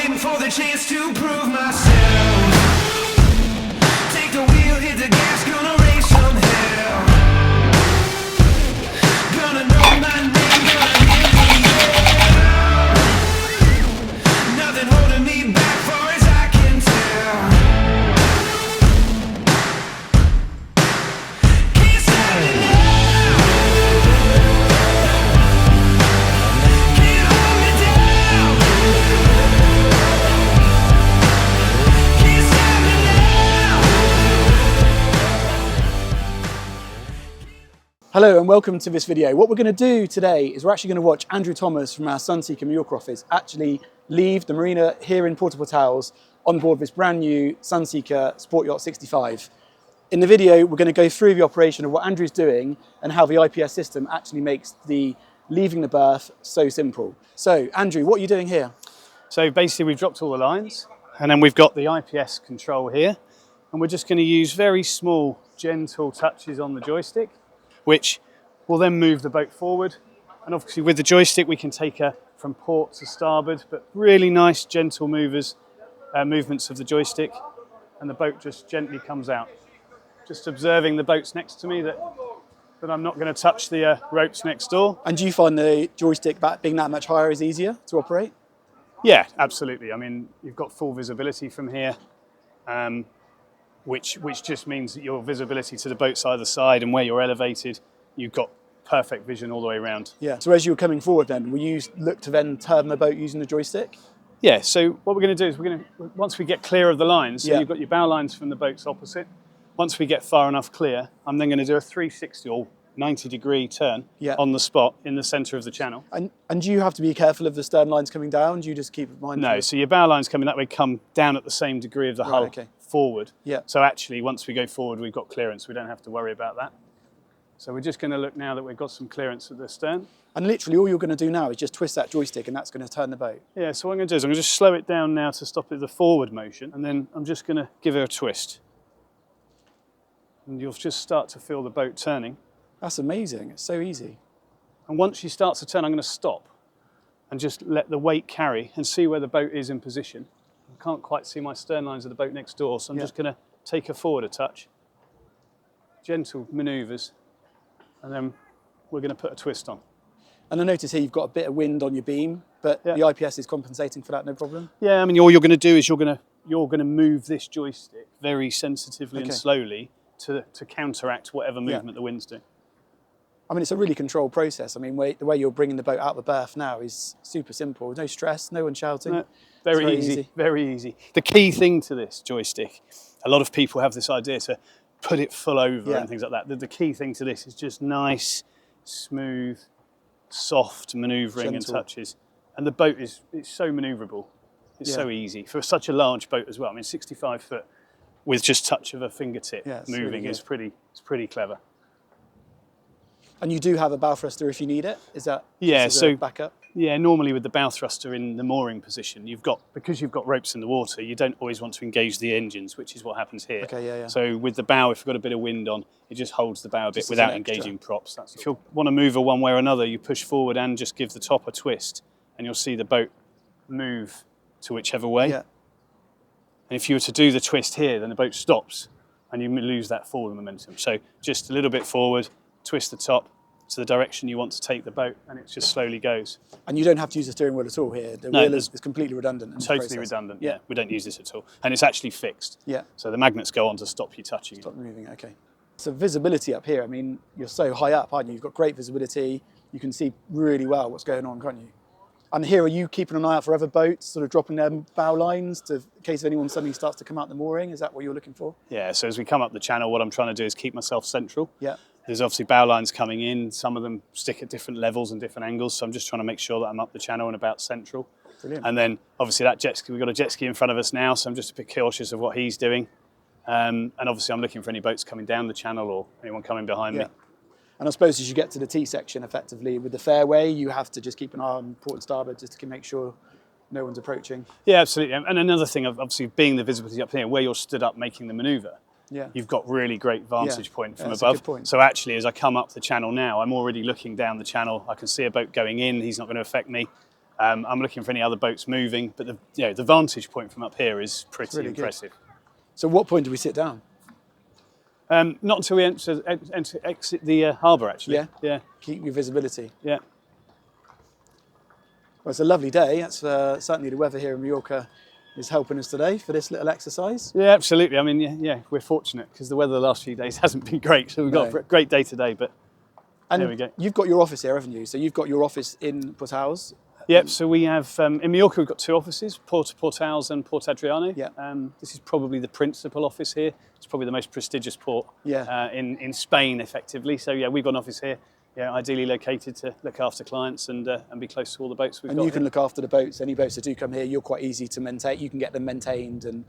waiting for the chance to prove myself. Take the wheel, hit the gas, gonna raise some hell. Gonna know my name, gonna hit the air. Nothing holding me back far as I can tell. Can't stop me now. Can't hold me down. Can't stop me now. Hello and welcome to this video. What we're going to do today is we're actually going to watch Andrew Thomas from our Sunseeker Mallorca office actually leave the marina here in Puerto Portals on board this brand new Sunseeker Sport Yacht 65. In the video, we're going to go through the operation of what Andrew's doing and how the IPS system actually makes the leaving the berth so simple. So Andrew, what are you doing here? So basically we've dropped all the lines and then we've got the IPS control here and we're just going to use very small gentle touches on the joystick which will then move the boat forward, and obviously with the joystick we can take her from port to starboard, but really nice gentle movements of the joystick and the boat just gently comes out. Just observing the boats next to me that I'm not going to touch the ropes next door. And do you find the joystick being that much higher is easier to operate? Yeah, absolutely. I mean, you've got full visibility from here, which just means that your visibility to the boat's either side and where you're elevated, you've got perfect vision all the way around. Yeah. So as you were coming forward then, will you look to then turn the boat using the joystick? Yeah, so what we're going to do is once we get clear of the lines, so Yeah. you've got your bow lines from the boats opposite. Once we get far enough clear, I'm then going to do a 360 or 90-degree turn Yeah. on the spot in the centre of the channel. And do you have to be careful of the stern lines coming down? Do you just keep in mind? No, so your bow lines coming that way come down at the same degree of the hull okay. forward. Yeah. So actually, once we go forward, we've got clearance. We don't have to worry about that. So we're just going to look now that we've got some clearance at the stern. And literally all you're going to do now is just twist that joystick and that's going to turn the boat. Yeah, so what I'm going to do is I'm going to just slow it down now to stop the forward motion, and then I'm just going to give her a twist. And you'll just start to feel the boat turning. That's amazing. It's so easy. And once she starts to turn, I'm going to stop and just let the weight carry and see where the boat is in position. I can't quite see my stern lines of the boat next door, so I'm just going to take her forward a touch. Gentle manoeuvres, and then we're going to put a twist on. And I notice here you've got a bit of wind on your beam, but the IPS is compensating for that, no problem? Yeah, I mean, all you're going to do is you're going to move this joystick very sensitively and slowly to counteract whatever movement the wind's doing. I mean, it's a really controlled process. I mean, the way you're bringing the boat out of the berth now is super simple. No stress, no one shouting. No, very easy, very easy. The key thing to this joystick, a lot of people have this idea to put it full over and things like that. The key thing to this is just nice, smooth, soft manoeuvring and touches. And the boat it's so manoeuvrable. It's so easy for such a large boat as well. I mean, 65 foot with just touch of a fingertip moving is pretty clever. And you do have a bow thruster if you need it? Is that so backup? Yeah, normally with the bow thruster in the mooring position, because you've got ropes in the water, you don't always want to engage the engines, which is what happens here. Okay, So with the bow, if you've got a bit of wind on, it just holds the bow a bit without engaging props. If you want to move her one way or another, you push forward and just give the top a twist, and you'll see the boat move to whichever way. Yeah. And if you were to do the twist here, then the boat stops and you lose that forward momentum. So just a little bit forward, twist the top to the direction you want to take the boat, and it just slowly goes. And you don't have to use the steering wheel at all here. The wheel is completely redundant. Totally redundant, yeah. We don't use this at all. And it's actually fixed. Yeah. So the magnets go on to stop you touching it. Stop moving, okay. So visibility up here, I mean, you're so high up, aren't you? You've got great visibility. You can see really well what's going on, can't you? And here, are you keeping an eye out for other boats, sort of dropping their bow lines in case anyone suddenly starts to come out the mooring? Is that what you're looking for? Yeah, so as we come up the channel, what I'm trying to do is keep myself central. Yeah. There's obviously bow lines coming in. Some of them stick at different levels and different angles. So I'm just trying to make sure that I'm up the channel and about central. Brilliant. And then obviously that jet ski, we've got a jet ski in front of us now. So I'm just a bit cautious of what he's doing. And obviously I'm looking for any boats coming down the channel or anyone coming behind me. And I suppose as you get to the T section, effectively, with the fairway, you have to just keep an eye on port and starboard just to make sure no one's approaching. Yeah, absolutely. And another thing, obviously, being the visibility up here, where you're stood up making the manoeuvre, you've got really great vantage point from that's a above. good point. So actually, as I come up the channel now, I'm already looking down the channel. I can see a boat going in. He's not going to affect me. I'm looking for any other boats moving, but the vantage point from up here is pretty really good. impressive. So what point do we sit down? Not until we exit the harbour, actually. Yeah? Yeah. Keep your visibility. Yeah. Well, it's a lovely day. That's certainly the weather here in Mallorca is helping us today for this little exercise. Yeah, absolutely. I mean, yeah, we're fortunate because the weather the last few days hasn't been great. So we've got a great day today, but there we go. You've got your office here, haven't you? So you've got your office in Portals. Yep, so we have, in Mallorca, we've got 2 offices, Portals and Port Adriano. Yeah. This is probably the principal office here. It's probably the most prestigious port in Spain, effectively. So yeah, we've got an office here, ideally located to look after clients and be close to all the boats we've got. And you can look after the boats. Any boats that do come here, you're quite easy to maintain. You can get them maintained and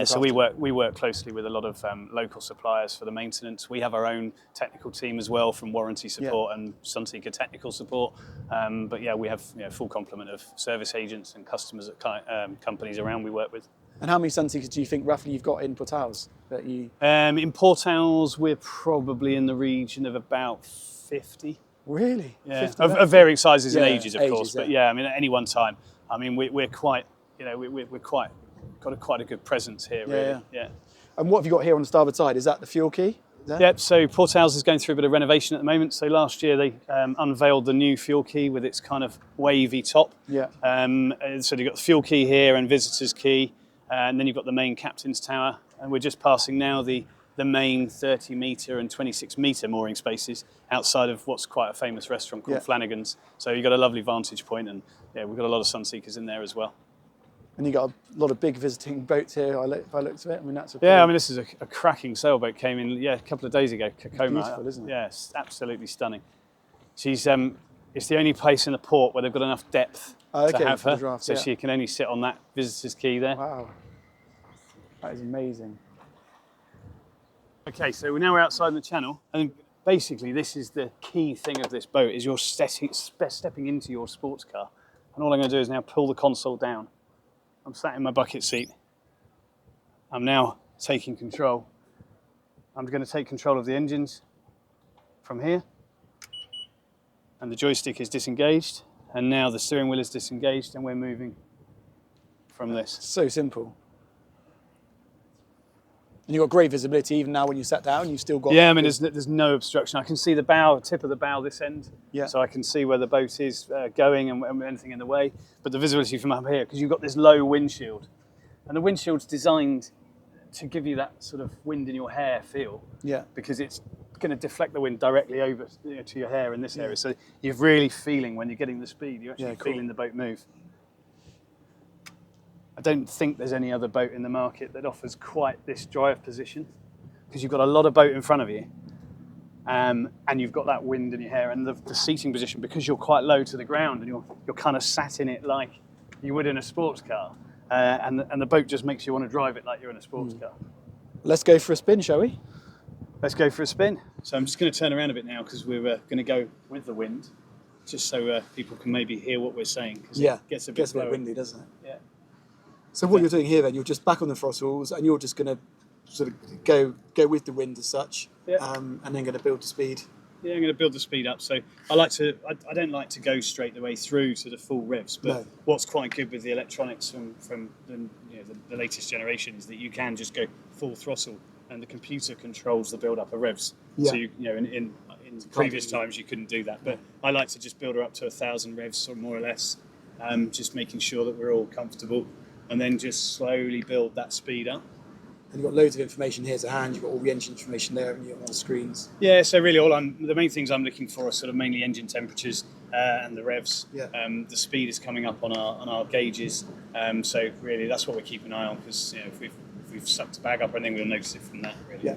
so we work closely with a lot of local suppliers for the maintenance. We have our own technical team as well, from warranty support and Sunseeker technical support. But yeah, we have full complement of service agents and customers at companies around we work with. And how many Sunseekers do you think roughly you've got in Portals? In Portals, we're probably in the region of about 50. Really? Yeah, 50 of varying sizes and ages, of ages, course. But yeah, I mean, at any one time, I mean, we're quite, we're quite got a good presence here, really. Yeah. And what have you got here on the starboard side? Is that the fuel key? Yep, so Portals is going through a bit of renovation at the moment. So last year they unveiled the new fuel key with its kind of wavy top. Yeah. So you've got the fuel key here and visitors key, and then you've got the main captain's tower. And we're just passing now the main 30 metre and 26 metre mooring spaces outside of what's quite a famous restaurant called Flanagan's. So you've got a lovely vantage point, and we've got a lot of Sunseekers in there as well. And you got a lot of big visiting boats here. If I looked at it, I mean that's I mean this is a cracking sailboat. Came in a couple of days ago. Kakoma. Beautiful, isn't it? Yeah, it's absolutely stunning. She's it's the only place in the port where they've got enough depth to have her, draft, so she can only sit on that visitor's key there. Wow, that is amazing. Okay, so we're outside in the channel, and basically this is the key thing of this boat: is you're stepping into your sports car, and all I'm going to do is now pull the console down. I'm sat in my bucket seat. I'm now taking control. I'm going to take control of the engines from here. And the joystick is disengaged. And now the steering wheel is disengaged and we're moving from this. So simple. And you've got great visibility even now when you sat down. You've still got... Yeah, I mean, there's no obstruction. I can see the bow, tip of the bow this end. Yeah. So I can see where the boat is going and anything in the way. But the visibility from up here, because you've got this low windshield. And the windshield's designed to give you that sort of wind in your hair feel. Yeah. Because it's going to deflect the wind directly over to your hair in this area. So you're really feeling, when you're getting the speed, you're actually feeling the boat move. I don't think there's any other boat in the market that offers quite this drive position, because you've got a lot of boat in front of you, and you've got that wind in your hair, and the seating position, because you're quite low to the ground and you're kind of sat in it like you would in a sports car, and the boat just makes you want to drive it like you're in a sports car. Let's go for a spin, shall we? Let's go for a spin. So I'm just going to turn around a bit now, because we're going to go with the wind, just so people can maybe hear what we're saying. It gets a bit windy, doesn't it? Yeah. So what you're doing here then, you're just back on the throttles and you're just going to sort of go with the wind as such, and then going to build the speed. Yeah, I'm going to build the speed up. So I don't like to go straight the way through to the full revs, but what's quite good with the electronics from the latest generation is that you can just go full throttle and the computer controls the build up of revs. Yeah. So in previous times you couldn't do that, but I like to just build her up to 1,000 revs or more or less, just making sure that we're all comfortable. And then just slowly build that speed up. And you've got loads of information here to hand. You've got all the engine information there and you're on the screens. Yeah, so really the main things I'm looking for are sort of mainly engine temperatures and the revs. Yeah. The speed is coming up on our gauges. So really that's what we keep an eye on, because if we've sucked a bag up or anything, we'll notice it from that, really. Yeah.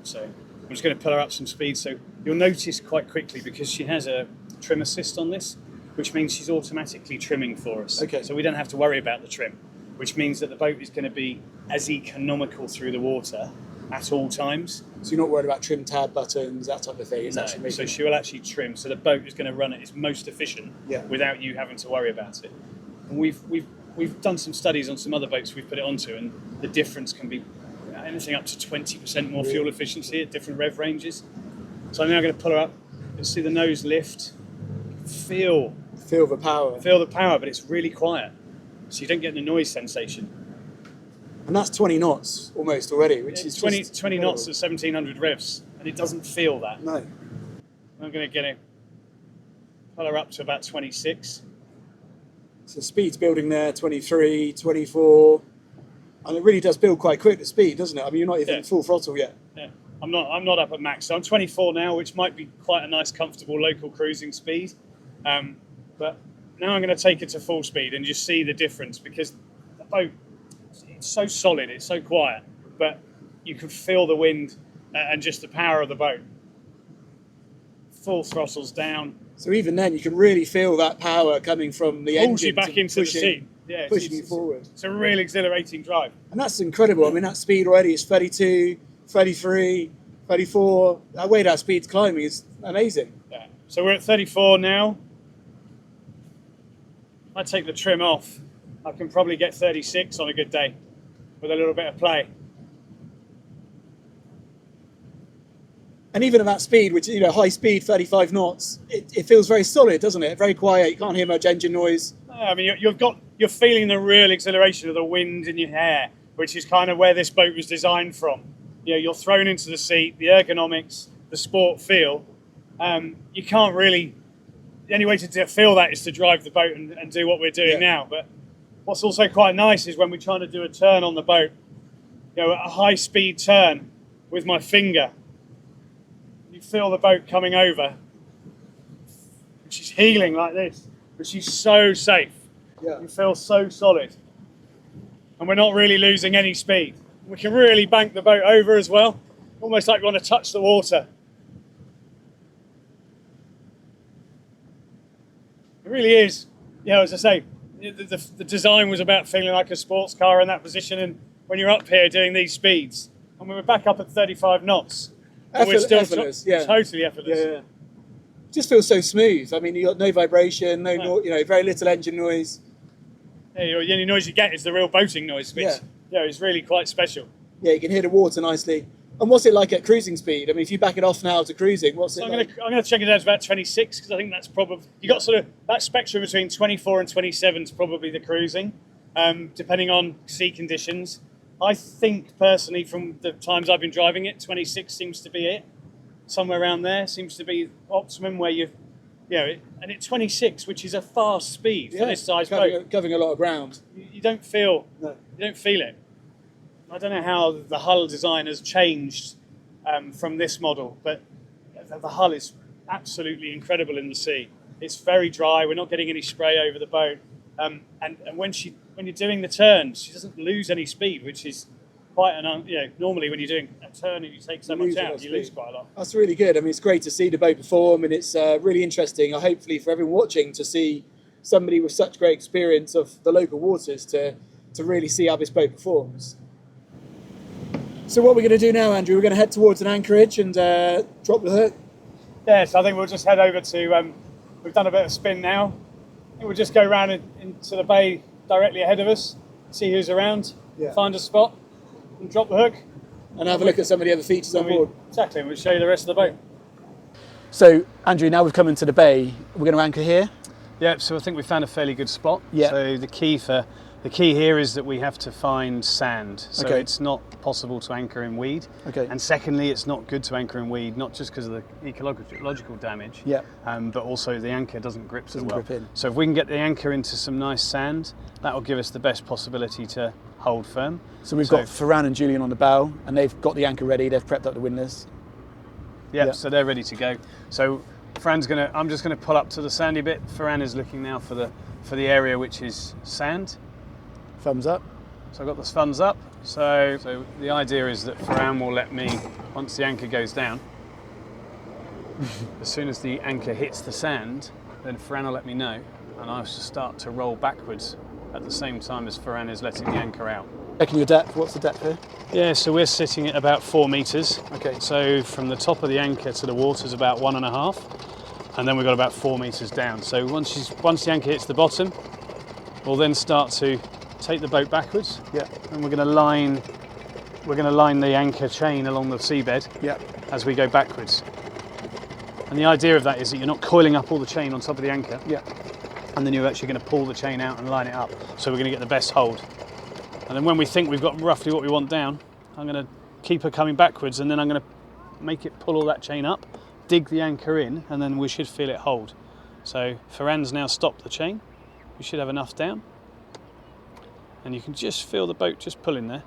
So I'm just going to pull her up some speed. So you'll notice quite quickly, because she has a trim assist on this, which means she's automatically trimming for us. Okay. So we don't have to worry about the trim, which means that the boat is going to be as economical through the water at all times. So you're not worried about trim tab buttons, that type of thing? So she will actually trim, so the boat is going to run at its most efficient without you having to worry about it. And we've done some studies on some other boats we've put it onto, and the difference can be anything up to 20% more fuel efficiency at different rev ranges. So I'm now going to pull her up. You'll see the nose lift. Feel Feel the power. Feel the power, but it's really quiet. So you don't get the noise sensation. And that's 20 knots almost already, which is 20 just 20 incredible. knots at 1700 revs, and it doesn't feel that. No. I'm going to get it, pull her up to about 26. So speed's building there, 23, 24. And it really does build quite quick, the speed, doesn't it? I mean, you're not even full throttle yet. Yeah, I'm not up at max. So I'm 24 now, which might be quite a nice, comfortable local cruising speed. But now I'm going to take it to full speed and just see the difference, because the boat, it's so solid, it's so quiet, but you can feel the wind and just the power of the boat. Full throttles down. So even then, you can really feel that power coming from the engine. Pulls you back into the seat. Yeah, pushing you forward. It's a real exhilarating drive. And that's incredible. I mean, that speed already is 32, 33, 34. That way that speed's climbing is amazing. Yeah. So we're at 34 now. I take the trim off. I can probably get 36 on a good day with a little bit of play. And even at that speed, which, you know, high speed, 35 knots, it feels very solid, doesn't it? Very quiet. You can't hear much engine noise. I mean, you're feeling the real exhilaration of the wind in your hair, which is kind of where this boat was designed from. You know, you're thrown into the seat, the ergonomics, the sport feel. You can't really. The only way to feel that is to drive the boat and do what we're doing now. But what's also quite nice is when we're trying to do a turn on the boat, you know, a high speed turn with my finger. You feel the boat coming over. And she's heeling like this, but she's so safe. Yeah. You feel so solid. And we're not really losing any speed. We can really bank the boat over as well, almost like we want to touch the water. It really is. You know, as I say, the design was about feeling like a sports car in that position, and when you're up here doing these speeds, and we were back up at 35 knots, and we're still effortless, totally effortless. Yeah. It just feels so smooth. I mean, you got no vibration, you know, very little engine noise. Yeah, the only noise you get is the real boating noise, which it's really quite special. Yeah, you can hear the water nicely. And what's it like at cruising speed? I mean, if you back it off now to cruising, what's it like? I'm going to check it out to about 26, because I think that's probably, you got sort of that spectrum between 24 and 27 is probably the cruising, depending on sea conditions. I think personally, from the times I've been driving it, 26 seems to be it. Somewhere around there seems to be optimum, where and at 26, which is a fast speed for this size boat, covering a lot of ground. you don't feel it. I don't know how the hull design has changed from this model, but the hull is absolutely incredible in the sea. It's very dry. We're not getting any spray over the boat, and when you're doing the turn, she doesn't lose any speed, which is quite normally when you're doing a turn and you take so much out, you lose quite a lot. That's really good. I mean, it's great to see the boat perform, and it's really interesting, hopefully for everyone watching, to see somebody with such great experience of the local waters to really see how this boat performs. So what we're going to do now, Andrew, we're going to head towards an anchorage and drop the hook. Yes, I think we'll just head over to, we've done a bit of spin now. I think we'll just go around into the bay directly ahead of us, see who's around, find a spot and drop the hook. And have a look at some of the other features on board. Exactly, and we'll show you the rest of the boat. So, Andrew, now we've come into the bay, we're going to anchor here. Yeah, so I think we found a fairly good spot. Yeah. So the key here is that we have to find sand. So it's not possible to anchor in weed. Okay. And secondly, it's not good to anchor in weed, not just because of the ecological damage, but also the anchor doesn't grip so well. Grip in. So if we can get the anchor into some nice sand, that will give us the best possibility to hold firm. So we've got Ferran and Julian on the bow, and they've got the anchor ready, they've prepped up the windlass. Yeah, so they're ready to go. So I'm just gonna pull up to the sandy bit. Ferran is looking now for the area which is sand. Thumbs up. So I've got the thumbs up. So the idea is that Ferran will let me, once the anchor goes down, as soon as the anchor hits the sand, then Ferran will let me know, and I should start to roll backwards at the same time as Ferran is letting the anchor out. Checking your depth, what's the depth here? Yeah, so we're sitting at about 4 meters. Okay. So from the top of the anchor to the water is about 1.5, and then we've got about 4 meters down. So once the anchor hits the bottom, we'll then start to take the boat backwards. Yeah. And we're going to line the anchor chain along the seabed. Yeah. As we go backwards. And the idea of that is that you're not coiling up all the chain on top of the anchor. Yeah. and then you're actually going to pull the chain out and line it up. So we're going to get the best hold. And then when we think we've got roughly what we want down, I'm going to keep her coming backwards, and then I'm going to make it pull all that chain up, dig the anchor in, and then we should feel it hold. So Ferran's now stopped the chain. We should have enough down. And you can just feel the boat just pulling there.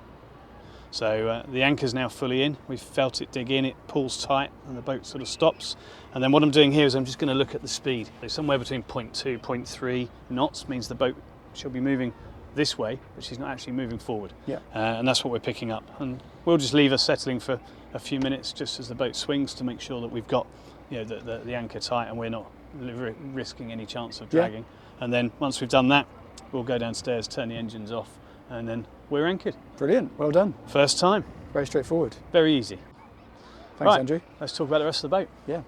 So the anchor's now fully in. We've felt it dig in, it pulls tight, and the boat sort of stops. And then what I'm doing here is I'm just going to look at the speed. So somewhere between 0.2, 0.3 knots means the boat she'll be moving this way, but she's not actually moving forward. Yeah. And that's what we're picking up. And we'll just leave her settling for a few minutes just as the boat swings to make sure that we've got, you know, the anchor tight and we're not risking any chance of dragging. Yeah. And then once we've done that, we'll go downstairs, turn the engines off, and then we're anchored. Brilliant, well done. First time. Very straightforward. Very easy. Thanks, Andrew. Let's talk about the rest of the boat. Yeah.